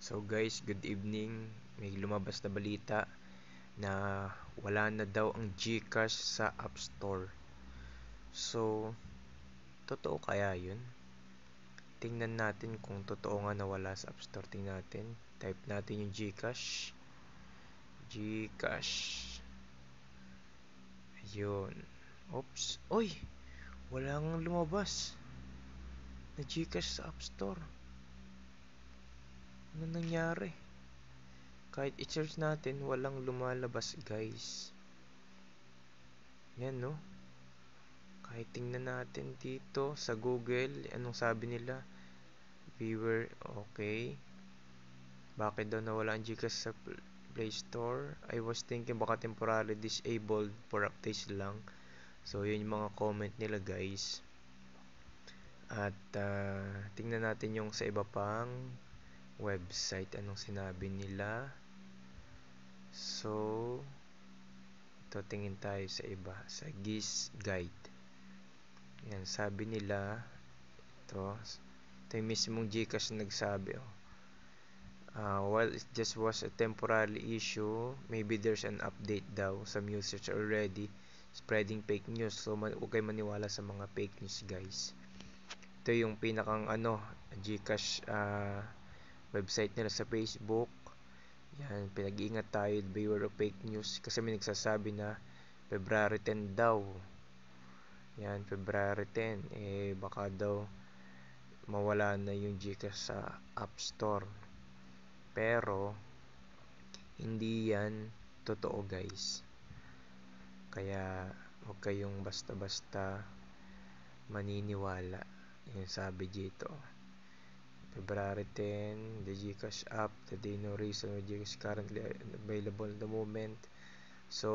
So guys, good evening. May lumabas na balita na wala na daw ang GCash sa App Store. So, totoo kaya yun? Tingnan natin kung totoo nga na wala sa App Store. Tingnan natin. Type natin yung GCash. GCash. Ayun. Oops. Uy! Wala nga lumabas na GCash sa App Store. Ano nangyari? Kahit i-search natin, walang lumalabas guys. Yan no. Kahit tingnan natin dito sa Google, anong sabi nila? Viewer, okay. Bakit daw nawala ang GCash sa Play Store? I was thinking baka temporarily disabled for updates lang. So yun yung mga comment nila guys. At tingnan natin yung sa iba pang website, anong sinabi nila. So ito, tingin tayo sa iba, sa GIS Guide. Yan, sabi nila ito yung mismong GCash na nagsabi. While it just was a temporary issue, maybe there's an update daw. Some users are already spreading fake news, so huwag kayo maniwala sa mga fake news guys. Ito yung pinakang GCash website nila sa Facebook. Yan, pinag-iingat tayo, beware of fake news, kasi may nagsasabi na February 10 daw. Yan, February 10, baka daw mawala na yung GCash sa App Store. Pero hindi yan totoo guys. Kaya huwag kayong basta-basta maniniwala. Yan sabi dito. February 10, the GCash app, the day no reason why GCash currently available at the moment. So